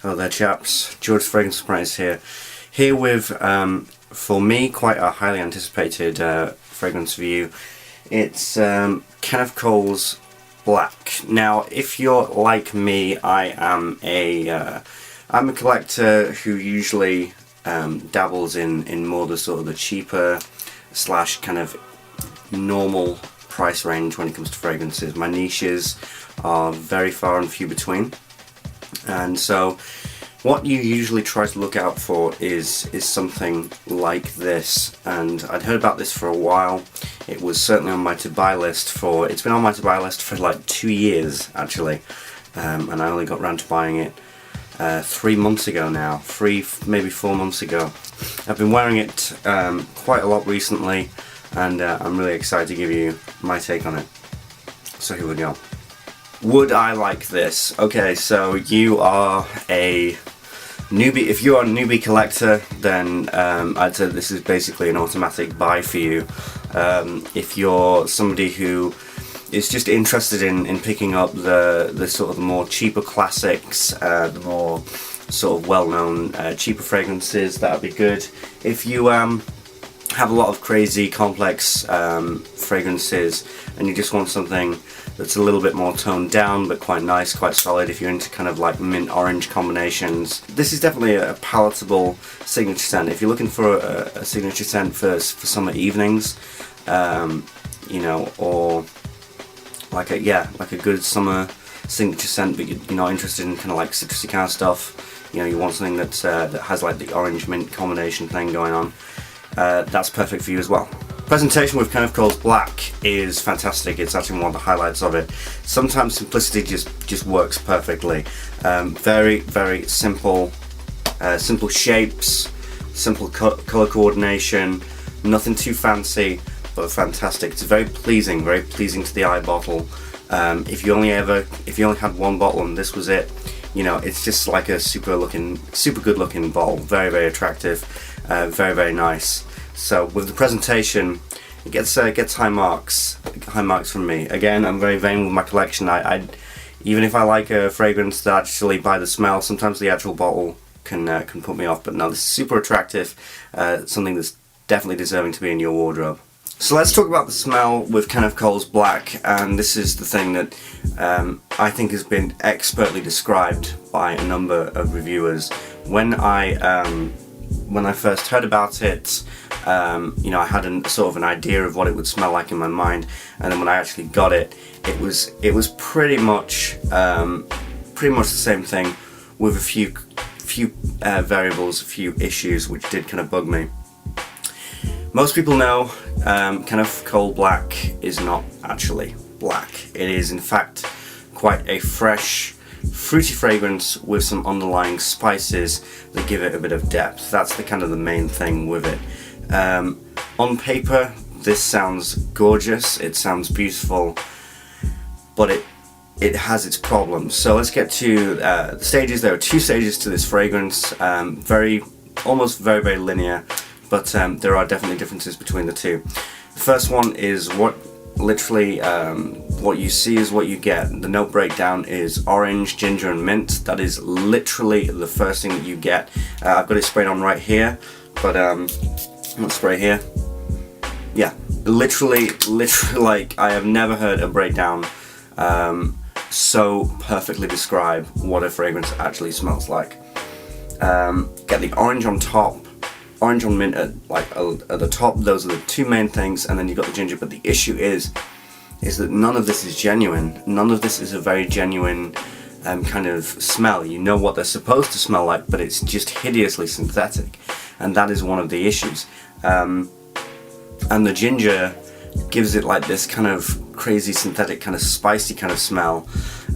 Hello there chaps, George Fragrance Apprentice here with, for me, quite a highly anticipated fragrance review. It's Kenneth Cole's Black. Now if you're like me, I'm a collector who usually dabbles in more the sort of the cheaper slash kind of normal price range when it comes to fragrances. My niches are very far and few between. And so what you usually try to look out for is something like this, and I'd heard about this for a while. It was certainly on my to-buy list it's been on my to-buy list for like 2 years actually, and I only got around to buying it 3 months ago now, maybe 4 months ago. I've been wearing it quite a lot recently, and I'm really excited to give you my take on it. So here we go. Would I like this? Okay, so you are a newbie. If you are a newbie collector, then I'd say this is basically an automatic buy for you. If you're somebody who is just interested in picking up the sort of the more cheaper classics, the more sort of well-known cheaper fragrances, that'd be good. If you have a lot of crazy complex fragrances and you just want something that's a little bit more toned down but quite nice, quite solid, if you're into kind of like mint orange combinations, this is definitely a palatable signature scent. If you're looking for a signature scent for summer evenings, you know, or like a good summer signature scent, but you're not interested in kind of like citrusy kind of stuff, you know, you want something that has like the orange mint combination thing going on, that's perfect for you as well. Presentation with Kenneth Cole's Black is fantastic. It's actually one of the highlights of it. Sometimes simplicity just works perfectly. Very simple, simple shapes, simple color coordination, nothing too fancy, but fantastic. It's very pleasing to the eye bottle. If you only had one bottle and this was it, you know, it's just like a super good looking bottle. Very attractive, very nice. So with the presentation, it gets high marks from me. Again, I'm very vain with my collection. I even if I like a fragrance that actually by the smell, sometimes the actual bottle can put me off. But no, this is super attractive. Something that's definitely deserving to be in your wardrobe. So let's talk about the smell with Kenneth Cole's Black, and this is the thing that I think has been expertly described by a number of reviewers. When I first heard about it, you know, I had sort of an idea of what it would smell like in my mind, and then when I actually got it, it was pretty much the same thing, with a few variables, a few issues which did kind of bug me. Most people know Kenneth Cole Black is not actually black. It is in fact quite a fresh, fruity fragrance with some underlying spices that give it a bit of depth. That's the kind of the main thing with it. On paper, this sounds gorgeous, it sounds beautiful, but it has its problems. So let's get to the stages. There are 2 stages to this fragrance, almost very linear, but there are definitely differences between the two. The first one is what you see is what you get. The note breakdown is orange, ginger and mint. That is literally the first thing that you get. I've got it sprayed on right here, but let's spray here. Yeah, literally like I have never heard a breakdown so perfectly describe what a fragrance actually smells like. Get the orange on top, orange on mint at the top. Those are the 2 main things, and then you've got the ginger. But the issue is that none of this is genuine. None of this is a very genuine kind of smell. You know what they're supposed to smell like, but it's just hideously synthetic, and that is one of the issues. And the ginger gives it like this kind of crazy synthetic kind of spicy kind of smell,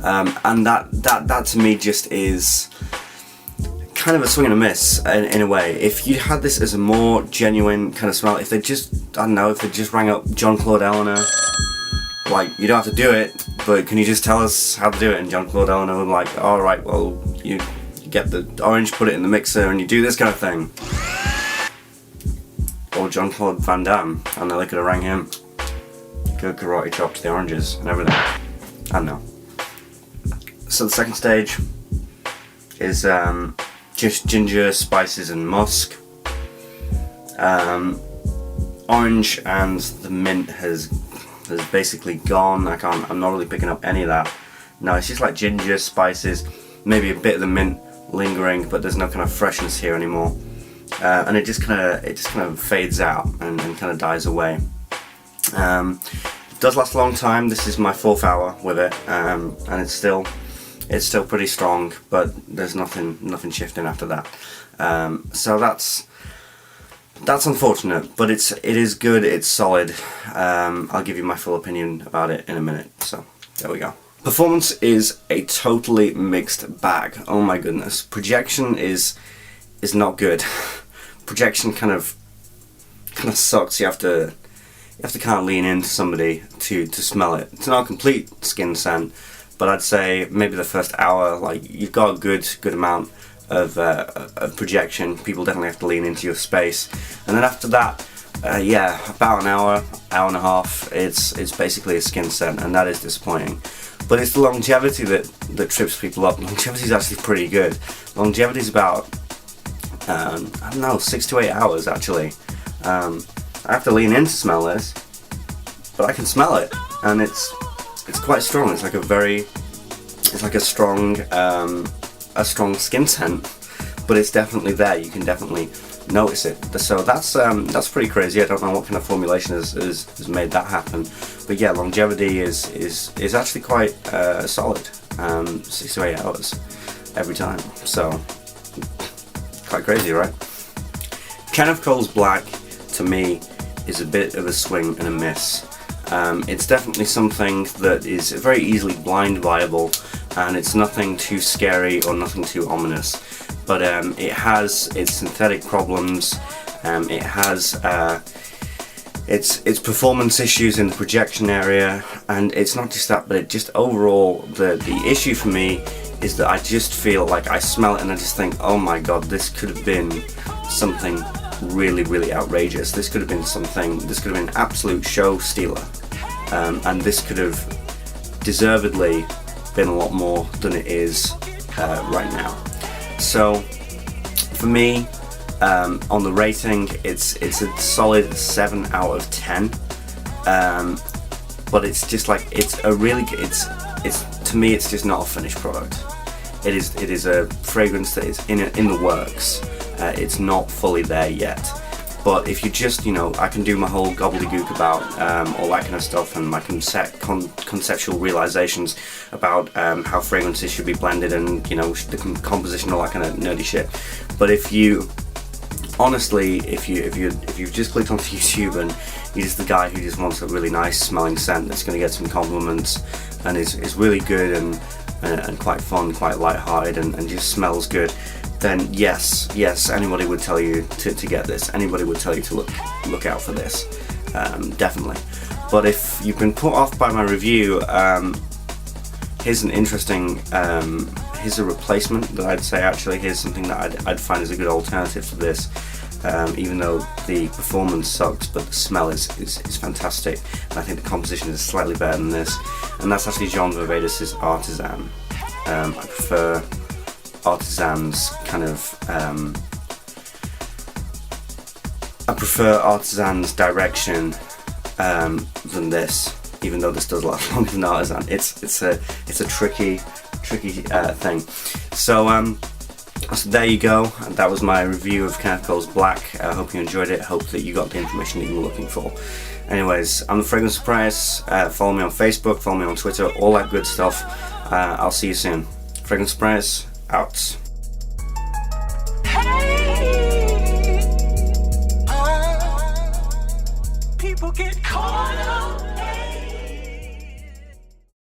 and that to me just is kind of a swing and a miss in a way. If you had this as a more genuine kind of smell, if they just, I don't know, if they just rang up Jean-Claude Eleanor, like, you don't have to do it, but can you just tell us how to do it? And Jean-Claude Eleanor would be like, alright, well, you get the orange, put it in the mixer, and you do this kind of thing. Or Jean-Claude Van Damme, and they could have rang him. Good karate chop to the oranges and everything. I don't know. So the second stage is just ginger, spices and musk. Orange and the mint has basically gone. I'm not really picking up any of that. No, it's just like ginger, spices, maybe a bit of the mint lingering, but there's no kind of freshness here anymore. And it just kind of fades out and kind of dies away. It does last a long time. This is my 4th hour with it, and it's still pretty strong, but there's nothing shifting after that. So that's unfortunate, but it is good. It's solid. I'll give you my full opinion about it in a minute. So there we go. Performance is a totally mixed bag. Oh my goodness. Projection is not good. Projection kind of sucks. You have to kind of lean into somebody to smell it. It's not a complete skin scent, but I'd say maybe the first hour, like, you've got a good amount of projection. People definitely have to lean into your space, and then after that, about an hour and a half, it's basically a skin scent, and that is disappointing. But it's the longevity that trips people up. Longevity is actually pretty good. Longevity is about, I don't know, 6 to 8 hours actually. I have to lean in to smell this, but I can smell it, and it's quite strong. It's like a strong skin scent, but it's definitely there. You can definitely notice it. So that's pretty crazy. I don't know what kind of formulation has made that happen, but yeah, longevity is actually quite solid. 6 to 8 hours every time. So quite crazy, right? Kenneth Cole's Black, to me, is a bit of a swing and a miss. It's definitely something that is very easily blind buyable, and it's nothing too scary or nothing too ominous. But it has its synthetic problems. It has its performance issues in the projection area, and it's not just that, but it just overall the issue for me is that I just feel like I smell it and I just think, oh my god, this could have been something really, really outrageous. This could have been an absolute show stealer, and this could have deservedly been a lot more than it is right now. So for me, on the rating, it's a solid 7 out of 10. But it's just like, to me, it's just not a finished product. It is a fragrance that is in the works. It's not fully there yet. But if you just, I can do my whole gobbledygook about all that kind of stuff, and my conceptual realizations about how fragrances should be blended, and the composition, all that kind of nerdy shit. But if you honestly, if you've just clicked onto YouTube and you're just the guy who just wants a really nice smelling scent that's going to get some compliments and is really good and quite fun, quite light-hearted, and just smells good, then yes, anybody would tell you to get this. Anybody would tell you to look out for this, definitely. But if you've been put off by my review, here's an interesting, here's a replacement that I'd say actually. Here's something that I'd find as a good alternative to this, even though the performance sucks, but the smell is fantastic, and I think the composition is slightly better than this, and that's actually Jean Varvaidis' Artisan. I prefer Artisan's kind of, I prefer Artisan's direction than this, even though this does last longer than Artisan. It's a tricky thing. So there you go. That was my review of Kenneth Cole's Black. I hope you enjoyed it. Hope that you got the information that you were looking for. Anyways, I'm the Fragrance Apprentice. Follow me on Facebook, follow me on Twitter, all that good stuff. I'll see you soon. Fragrance Apprentice out. People get caught up